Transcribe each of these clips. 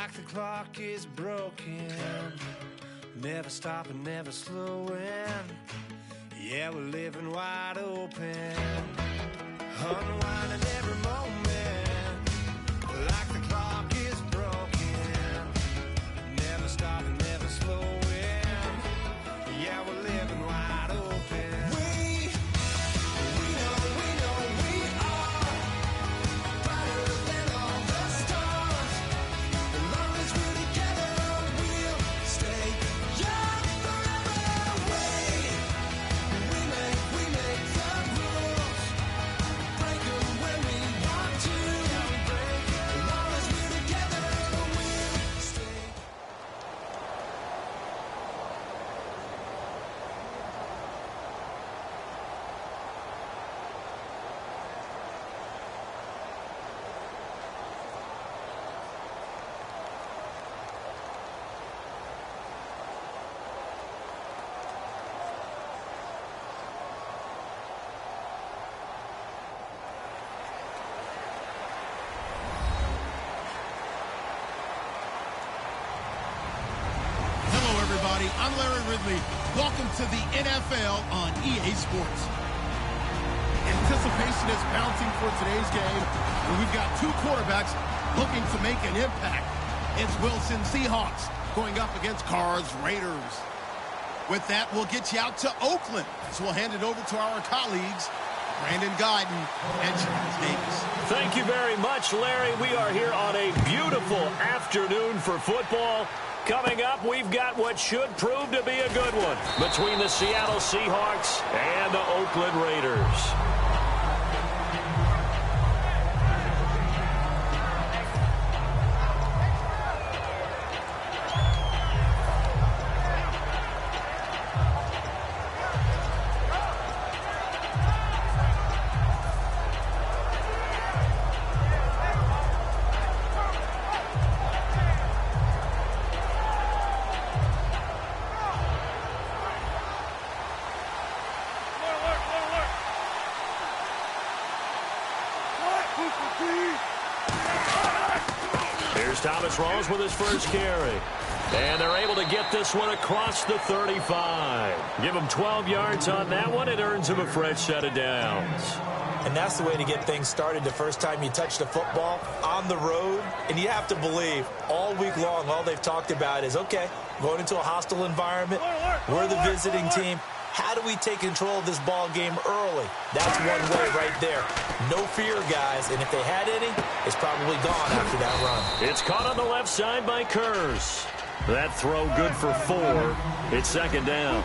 like the clock is broken, never stopping, never slowing. Yeah, we're living wide open, unwinding every moment, like the clock is broken, never stopping, never slowing. Yeah, we're living wide open. We know we are brighter than all the stars. As long as we're together, we'll stay young forever. We make the rules, break them when we want to. As long as we're together, we'll stay. Hello, everybody. I'm Larry Ridley. Welcome to the NFL on EA Sports. Anticipation is mounting for today's game, and we've got two quarterbacks looking to make an impact. It's Wilson Seahawks going up against Cards Raiders. With that, we'll get you out to Oakland, so we'll hand it over to our colleagues, Brandon Guyton and Charles Davis. Thank you very much, Larry. We are here on a beautiful afternoon for football. Coming up, we've got what should prove to be a good one between the Seattle Seahawks and the Oakland Raiders. Here's Thomas Rawls with his first carry. And they're able to get this one across the 35. Give him 12 yards on that one. It earns him a fresh set of downs. And that's the way to get things started the first time you touch the football on the road. And you have to believe all week long, all they've talked about is, okay, going into a hostile environment. We're the visiting team. How do we take control of this ball game early? That's one way right there. No fear, guys. And if they had any, it's probably gone after that run. It's caught on the left side by Kurz. That throw good for 4. It's second down.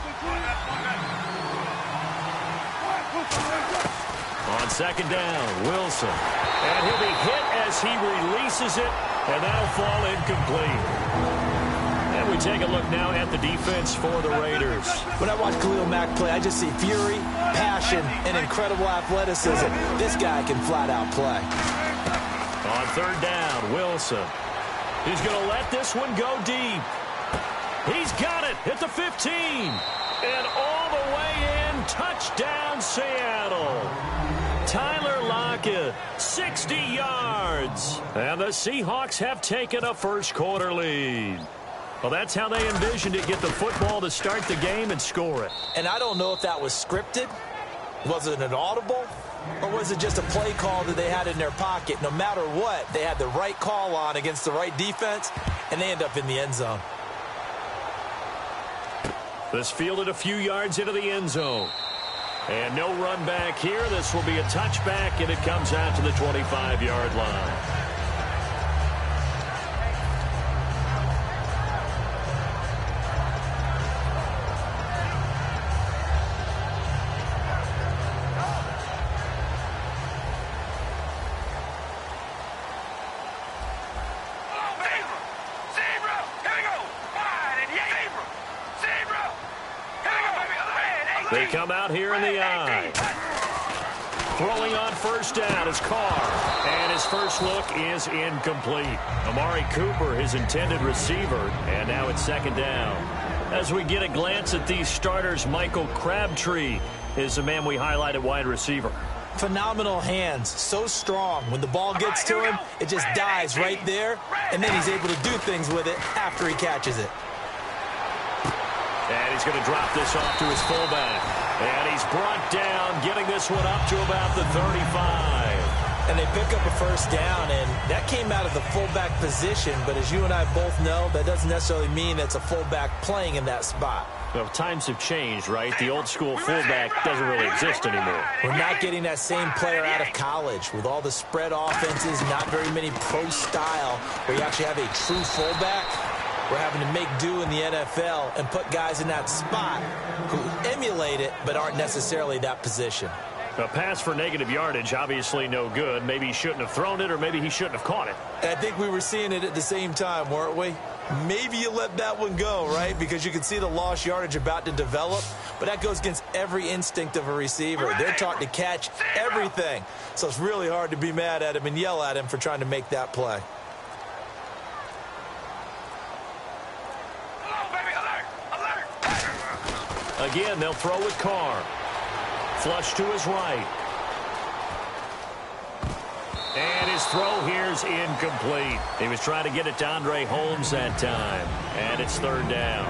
On second down, Wilson. And he'll be hit as he releases it, and that'll fall incomplete. And we take a look now at the defense for the Raiders. When I watch Khalil Mack play, I just see fury, passion, and incredible athleticism. This guy can flat out play. On third down, Wilson. He's going to let this one go deep. He's got it at the 15. And all the way in, touchdown Seattle. Tyler Lockett, 60 yards. And the Seahawks have taken a first quarter lead. Well, that's how they envisioned it, get the football to start the game and score it. And I don't know if that was scripted. Was it an audible? Or was it just a play call that they had in their pocket? No matter what, they had the right call on against the right defense, and they end up in the end zone. This fielded a few yards into the end zone. And no run back here. This will be a touchback, and it comes out to the 25-yard line. They come out here in the eye. Throwing on first down is Carr. And his first look is incomplete. Amari Cooper, his intended receiver. And now it's second down. As we get a glance at these starters, Michael Crabtree is the man we highlighted wide receiver. Phenomenal hands, so strong. When the ball gets to him, it just dies right there, and then he's able to do things with it after he catches it. And he's going to drop this off to his fullback. And he's brought down, getting this one up to about the 35. And they pick up a first down, and that came out of the fullback position. But as you and I both know, that doesn't necessarily mean it's a fullback playing in that spot. Well, times have changed, right? The old school fullback doesn't really exist anymore. We're not getting that same player out of college with all the spread offenses, not very many pro style, where you actually have a true fullback. We're having to make do in the NFL and put guys in that spot who emulate it but aren't necessarily that position. A pass for negative yardage, obviously no good. Maybe he shouldn't have thrown it, or maybe he shouldn't have caught it. I think we were seeing it at the same time, weren't we? Maybe you let that one go, right? Because you can see the lost yardage about to develop, but that goes against every instinct of a receiver. They're taught to catch everything, so it's really hard to be mad at him and yell at him for trying to make that play. Again, they'll throw with Carr. Flush to his right. And his throw here's incomplete. He was trying to get it to Andre Holmes that time. And it's third down.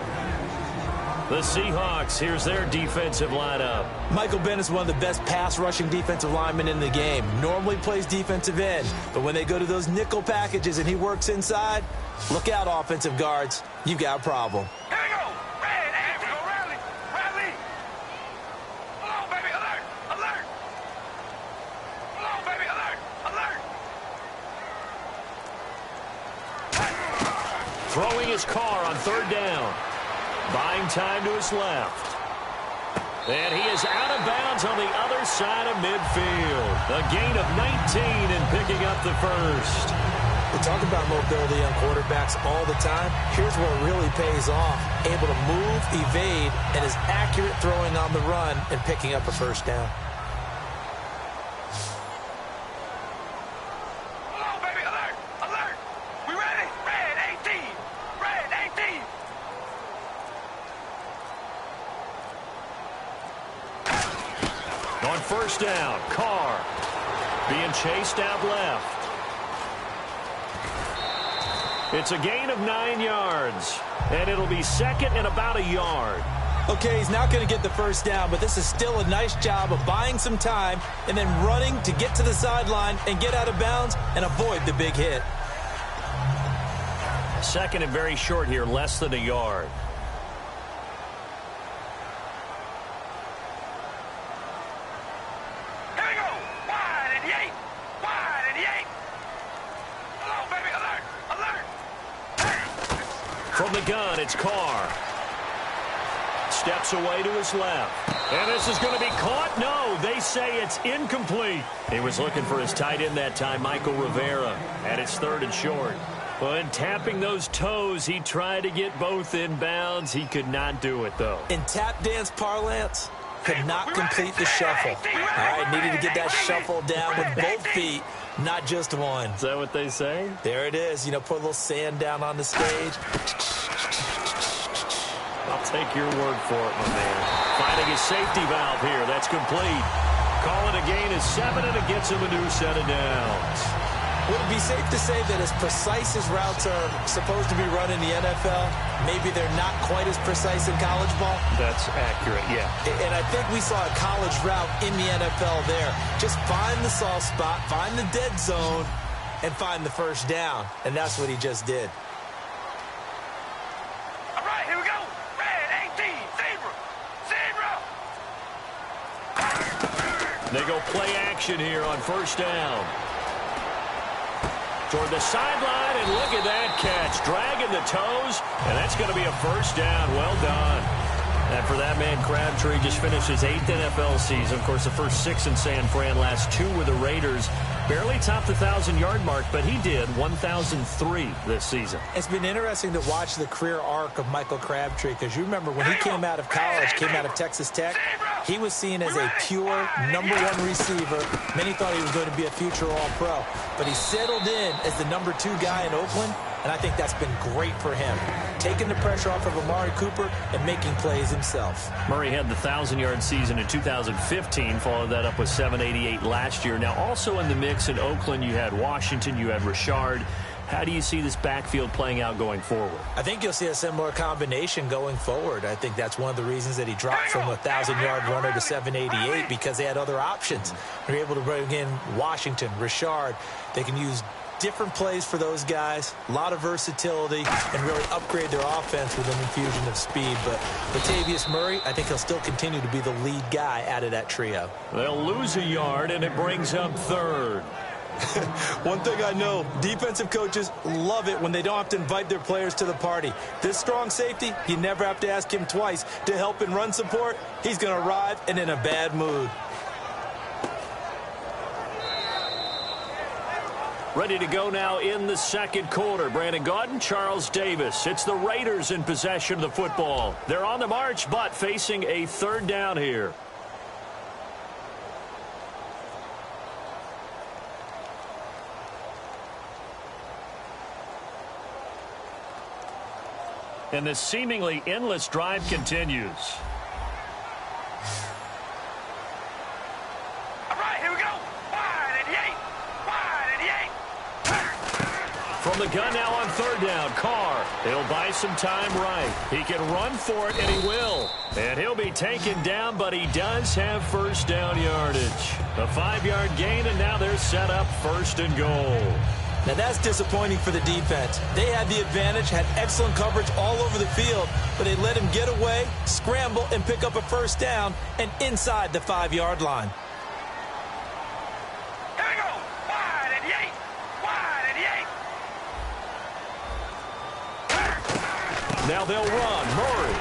The Seahawks, here's their defensive lineup. Michael Bennett is one of the best pass-rushing defensive linemen in the game. Normally plays defensive end, but when they go to those nickel packages and he works inside, look out, offensive guards. You've got a problem. Throwing his Carr on third down. Buying time to his left. And he is out of bounds on the other side of midfield. A gain of 19 and picking up the first. We talk about mobility on quarterbacks all the time. Here's where it really pays off. Able to move, evade, and is accurate throwing on the run and picking up a first down. First down, Carr being chased out left. It's a gain of 9 yards, and it'll be second and about a yard. Okay, he's not going to get the first down, but this is still a nice job of buying some time and then running to get to the sideline and get out of bounds and avoid the big hit. Second and very short here, less than a yard. From the gun, it's Carr. Steps away to his left. And this is going to be caught. No, they say it's incomplete. He was looking for his tight end that time, Michael Rivera. And it's third and short. But tapping those toes, he tried to get both in bounds. He could not do it, though. In tap dance parlance, could not complete the shuffle. All right, needed to get that shuffle down with both feet, not just one. Is that what they say? There it is. You know, put a little sand down on the stage. I'll take your word for it, my man. Finding his safety valve here. That's complete. Calling a gain is 7, and it gets him a new set of downs. Would it be safe to say that as precise as routes are supposed to be run in the NFL, maybe they're not quite as precise in college ball? That's accurate, yeah. And I think we saw a college route in the NFL there. Just find the soft spot, find the dead zone, and find the first down. And that's what he just did. All right, here we go. Red 18, zebra. They go play action here on first down. Toward the sideline, and look at that catch. Dragging the toes, and that's going to be a first down. Well done. And for that man, Crabtree just finished his 8th NFL season. Of course, the first 6 in San Fran, last 2 with the Raiders. Barely topped the 1,000-yard mark, but he did 1,003 this season. It's been interesting to watch the career arc of Michael Crabtree, because you remember when he came out of college, came out of Texas Tech, he was seen as a pure #1 receiver. Many thought he was going to be a future All-Pro, but he settled in as the #2 guy in Oakland, and I think that's been great for him. taking the pressure off of Amari Cooper and making plays himself. Murray had the 1,000-yard season in 2015, followed that up with 788 last year. Now, also in the mix in Oakland, you had Washington, you had Richard. How do you see this backfield playing out going forward? I think you'll see a similar combination going forward. I think that's one of the reasons that he dropped from a 1,000-yard runner to 788, because they had other options. They're able to bring in Washington, Richard. They can use different plays for those guys, a lot of versatility, and really upgrade their offense with an infusion of speed. But Latavius Murray, I think he'll still continue to be the lead guy out of that trio. They'll lose a yard, and it brings up third. One thing I know, defensive coaches love it when they don't have to invite their players to the party. This strong safety, you never have to ask him twice to help in run support. He's going to arrive and in a bad mood. Ready to go now in the second quarter. Brandon Gaudin, Charles Davis. It's the Raiders in possession of the football. They're on the march, but facing a third down here. And this seemingly endless drive continues. All right, here we go. Wide 88. Wide 88. From the gun now on third down, Carr. He'll buy some time right. He can run for it, and he will. And he'll be taken down, but he does have first down yardage. A 5-yard gain, and now they're set up first and goal. Now that's disappointing for the defense. They had the advantage, had excellent coverage all over the field, but they let him get away, scramble, and pick up a first down, and inside the 5-yard line. Here we go. Wide 88. Wide 88. Now they'll run. Murray.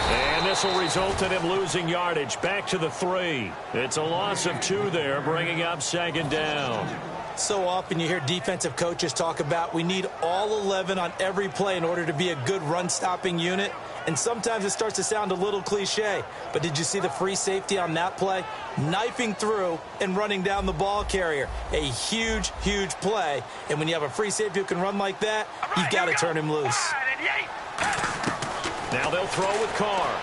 And this will result in him losing yardage. Back to the 3. It's a loss of 2 there, bringing up second down. So often you hear defensive coaches talk about we need all 11 on every play in order to be a good run-stopping unit. And sometimes it starts to sound a little cliche. But did you see the free safety on that play? Knifing through and running down the ball carrier. A huge, huge play. And when you have a free safety who can run like that, you've got to turn him loose. Now they'll throw with Carr.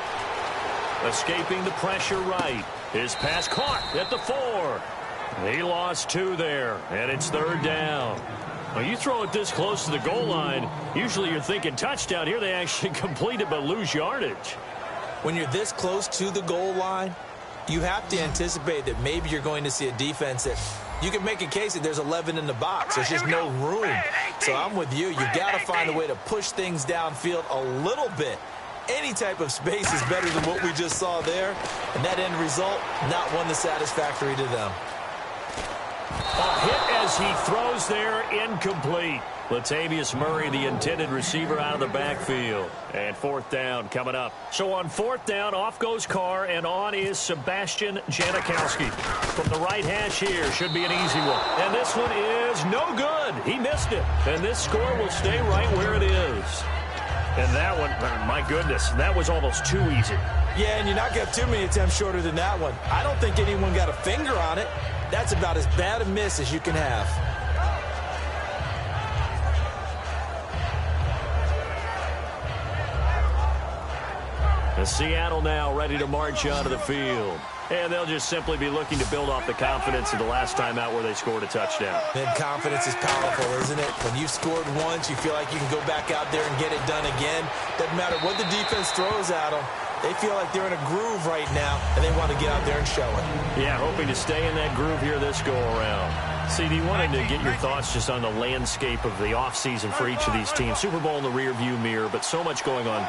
Escaping the pressure right. His pass caught at the 4. He lost 2 there, and it's third down. When you throw it this close to the goal line, usually you're thinking touchdown. Here they actually complete it but lose yardage. When you're this close to the goal line, you have to anticipate that maybe you're going to see a defense that you can make a case that there's 11 in the box. There's just no room. So I'm with you. You've got to find a way to push things downfield a little bit. Any type of space is better than what we just saw there. And that end result, not one that's satisfactory to them. A hit as he throws there, incomplete. Latavius Murray, the intended receiver, out of the backfield. And fourth down coming up. So on fourth down, off goes Carr, and on is Sebastian Janikowski. From the right hash here, should be an easy one. And this one is no good. He missed it. And this score will stay right where it is. And that one, my goodness, that was almost too easy. Yeah, and you're not going to have too many attempts shorter than that one. I don't think anyone got a finger on it. That's about as bad a miss as you can have. And Seattle now ready to march onto the field. And they'll just simply be looking to build off the confidence of the last time out where they scored a touchdown. And confidence is powerful, isn't it? When you've scored once, you feel like you can go back out there and get it done again. Doesn't matter what the defense throws at them. They feel like they're in a groove right now, and they want to get out there and show it. Yeah, hoping to stay in that groove here this go-around. CD, wanted to get your thoughts just on the landscape of the offseason for each of these teams. Super Bowl in the rearview mirror, but so much going on.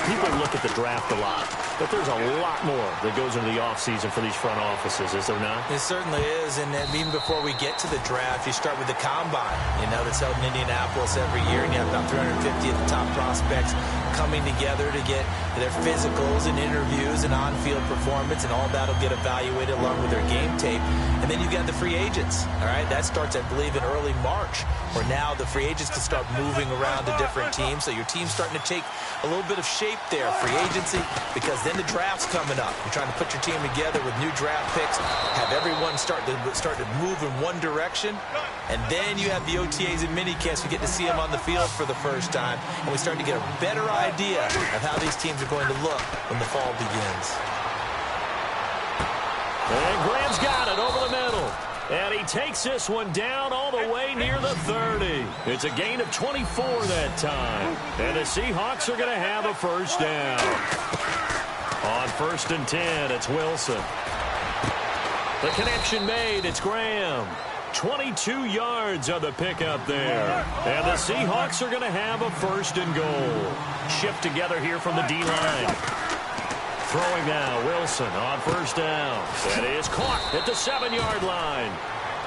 People look at the draft a lot, but there's a lot more that goes into the offseason for these front offices, is there not? It certainly is, and then even before we get to the draft, you start with the combine. You know, that's held in Indianapolis every year, and you have about 350 of the top prospects coming together to get their physicals drills and interviews and on-field performance, and all that will get evaluated along with their game tape. And then you got the free agents, all right? That starts, I believe, in early March, where now the free agents can start moving around to different teams. So your team's starting to take a little bit of shape there, free agency, because then the draft's coming up. You're trying to put your team together with new draft picks, have everyone start to move in one direction, and then you have the OTAs and minicamps. We get to see them on the field for the first time, and we start to get a better idea of how these teams are going to look when the fall begins. And Graham's got it over the middle. And he takes this one down all the way near the 30. It's a gain of 24 that time. And the Seahawks are going to have a first down. On 1st and 10, it's Wilson. The connection made, it's Graham. 22 yards on the pickup there. And the Seahawks are going to have a 1st and goal. Shift together here from the D-line. Throwing now, Wilson on 1st down. That is caught at the 7-yard line.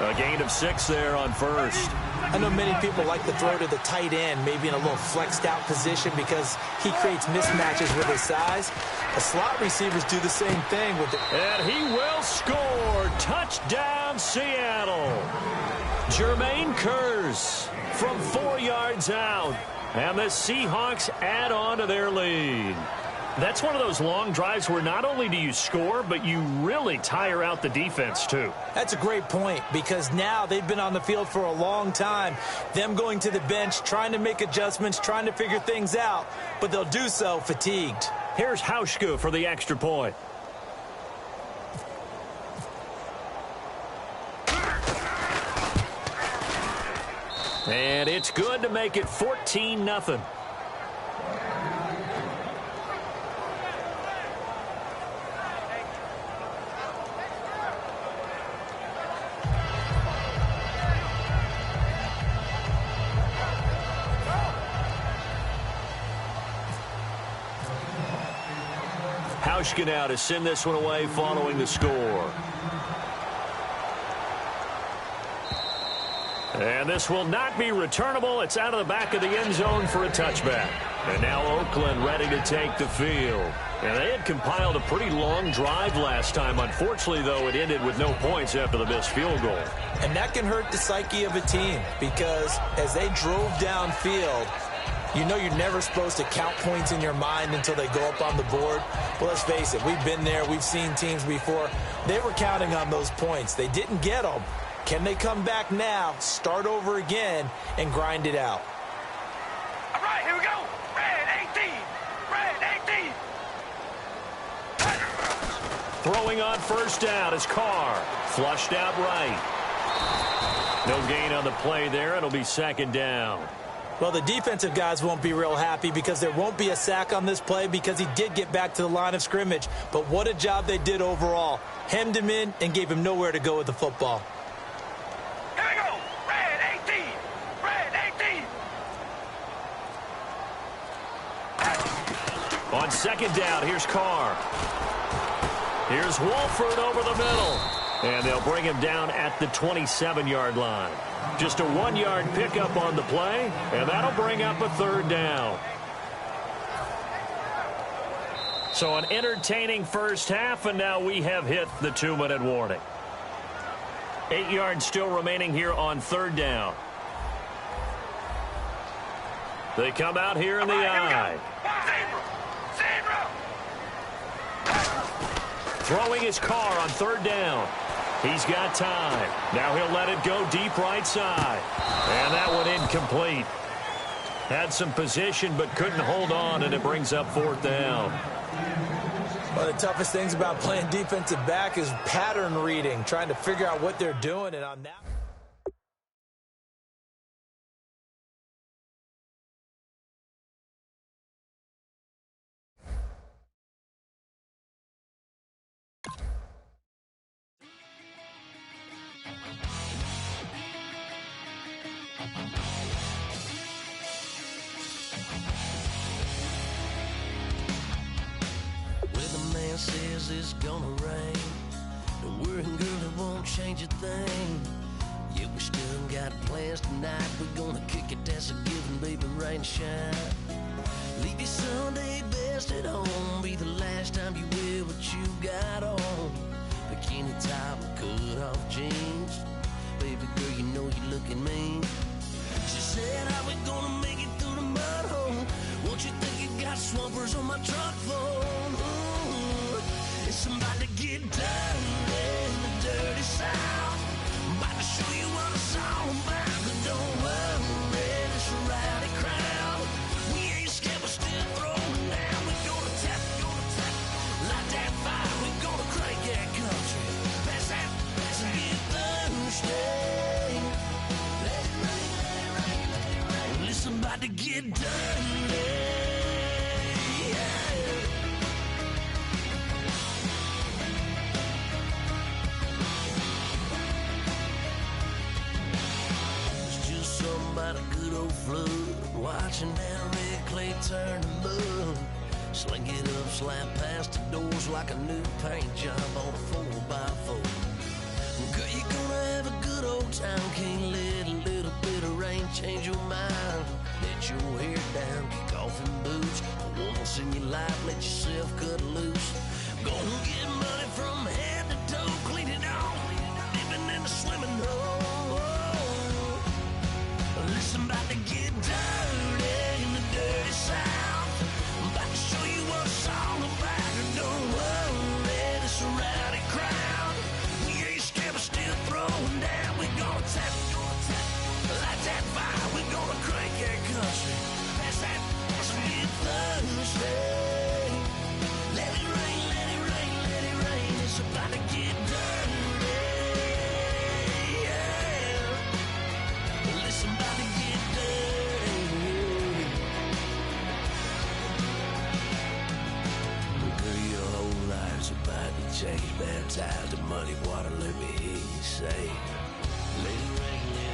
A gain of 6 there on 1st. I know many people like to throw to the tight end, maybe in a little flexed out position because he creates mismatches with his size. The slot receivers do the same thing with it. And he will score. Touchdown, Seattle. Jermaine Kearse from 4 yards out. And the Seahawks add on to their lead. That's one of those long drives where not only do you score, but you really tire out the defense, too. That's a great point, because now they've been on the field for a long time. Them going to the bench, trying to make adjustments, trying to figure things out, but they'll do so fatigued. Here's Hauschka for the extra point. And it's good to make it 14-0. Hauschka now to send this one away following the score. And this will not be returnable. It's out of the back of the end zone for a touchback. And now Oakland ready to take the field. And they had compiled a pretty long drive last time. Unfortunately, though, it ended with no points after the missed field goal. And that can hurt the psyche of a team, because as they drove downfield, you know you're never supposed to count points in your mind until they go up on the board. Well, let's face it, we've been there. We've seen teams before. They were counting on those points. They didn't get them. Can they come back now, start over again, and grind it out? All right, here we go. Red 18. Red 18. Throwing on 1st down is Carr. Flushed out right. No gain on the play there. It'll be 2nd down. Well, the defensive guys won't be real happy because there won't be a sack on this play because he did get back to the line of scrimmage. But what a job they did overall. Hemmed him in and gave him nowhere to go with the football. Here we go. Red 18. Red 18. On 2nd down, here's Carr. Here's Wolford over the middle. And they'll bring him down at the 27-yard line. Just a 1-yard pickup on the play, and that'll bring up a 3rd down. So an entertaining first half, and now we have hit the 2-minute warning. 8 yards still remaining here on 3rd down. They come out here in the eye. Throwing his Carr on 3rd down. He's got time. Now he'll let it go deep right side. And that one incomplete. Had some position but couldn't hold on, and it brings up 4th down. One of the toughest things about playing defensive back is pattern reading, trying to figure out what they're doing. And on that... says it's gonna rain. Don't worry, girl, it won't change a thing. Yeah, we still got plans tonight. We're gonna kick it, that's a given, baby, rain and shine. Leave your Sunday best at home. Be the last time you wear what you got on. Bikini top and cut off jeans. Baby girl, you know you're looking mean. She said, how we gonna make it through the mud hole? Won't you think you got swampers on my truck phone? Ooh, it's about to get dirty in the dirty South. I'm about to show you what it's all about. But don't worry, it's a rowdy crowd. We ain't scared, we're still throwing down. We're gonna tap, light that fire. We're gonna crank that country. Pass that, and get thirsty. Let it rain, let it rain, let it rain. Well, it's about to get dirty. Yeah. About a good old flood, watching that red clay turn to mud. Sling it up, slap past the doors like a new paint job on a 4x4. Girl, you're gonna have a good old time. Can't let a little bit of rain change your mind. Let your hair down, kick off in boots. Once in your life, let yourself cut loose. Gonna get money from head to toe, clean it off, dipping in the swimming hole. Listen, about to get dirty in the dirty South. I'm about to show you what it's all about. Don't worry, it's a rowdy crowd. We ain't scared, we're still throwing down. We're gonna tap, light that fire. We're gonna crank that country. Pass that, so get thirsty. Let it rain, let it rain, let it rain. It's about to get dirty. Yeah. Listen, about to get dirty. Girl, your whole life's about to change. Baptized in muddy water, let me hear you say, let it rain, let